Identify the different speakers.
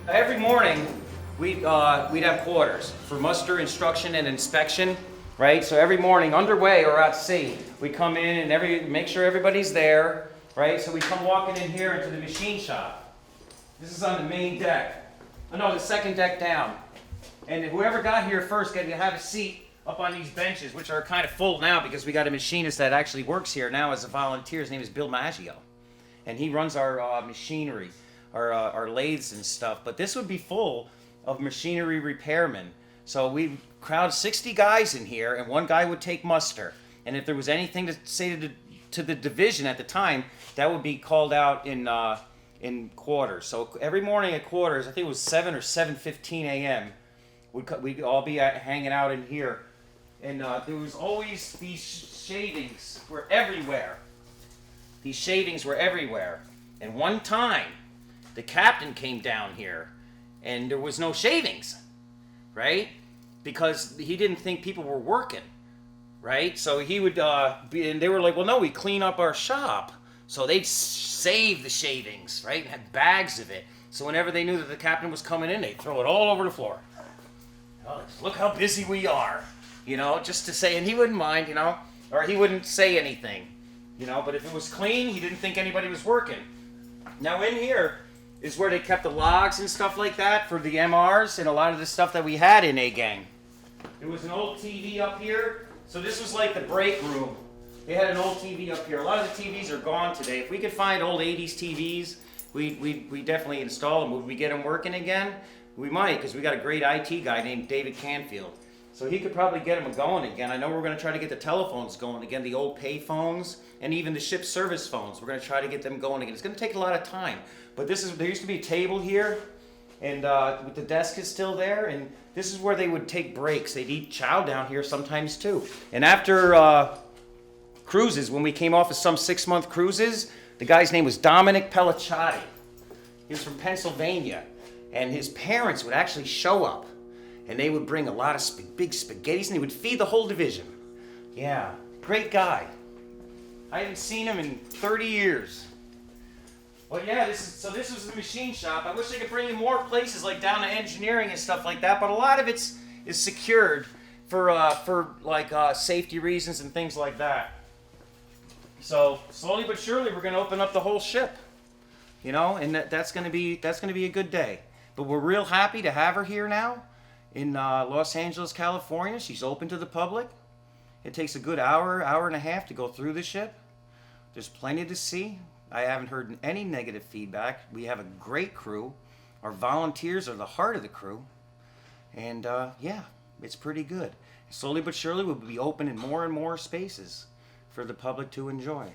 Speaker 1: Every morning, we'd have quarters for muster, instruction, and inspection, right? So every morning, underway or at sea, we come in and make sure everybody's there, right? So we come walking in here into the machine shop. This is on the main deck. Oh no, the second deck down. And whoever got here first got to have a seat up on these benches, which are kind of full now because we got a machinist that actually works here now as a volunteer. His name is Bill Maggio. And he runs our machinery, our lathes and stuff. But this would be full of machinery repairmen. So we crowd 60 guys in here, and one guy would take muster. And if there was anything to say to the division at the time, that would be called out in quarters. So every morning at quarters, I think it was 7 or 7:15 a.m., we'd all be hanging out in here. And there was always these shavings were everywhere. These shavings were everywhere. And one time, the captain came down here, and there was no shavings, right? Because he didn't think people were working, right? So he would and they were like, well, no, we clean up our shop. So they'd save the shavings, right? And had bags of it. So whenever they knew that the captain was coming in, they'd throw it all over the floor. Oh, look how busy we are, just to say, and he wouldn't mind, or he wouldn't say anything, but if it was clean, he didn't think anybody was working. Now in here is where they kept the logs and stuff like that for the MRs and a lot of the stuff that we had in A-Gang. There was an old TV up here, so this was like the break room. They had an old TV up here. A lot of the TVs are gone today. If we could find old 80s TVs, we definitely install them. Would we get them working again? We might, because we got a great IT guy named David Canfield. So he could probably get them going again. I know we're going to try to get the telephones going again, the old pay phones, and even the ship service phones. We're going to try to get them going again. It's going to take a lot of time. But there used to be a table here, and the desk is still there, and this is where they would take breaks. They'd eat chow down here sometimes too. And after cruises, when we came off of some 6-month cruises, the guy's name was Dominic Pellicciati. He was from Pennsylvania. And his parents would actually show up, and they would bring a lot of big spaghettis, and they would feed the whole division. Yeah, great guy. I haven't seen him in 30 years. Well, yeah, this was the machine shop. I wish they could bring in more places, like down to engineering and stuff like that, but a lot of it is secured for safety reasons and things like that. So slowly but surely, we're going to open up the whole ship, and that's going to be a good day. But we're real happy to have her here now in Los Angeles, California. She's open to the public. It takes a good hour and a half to go through the ship. There's plenty to see. I haven't heard any negative feedback. We have a great crew. Our volunteers are the heart of the crew. And it's pretty good. Slowly but surely we'll be opening more and more spaces for the public to enjoy.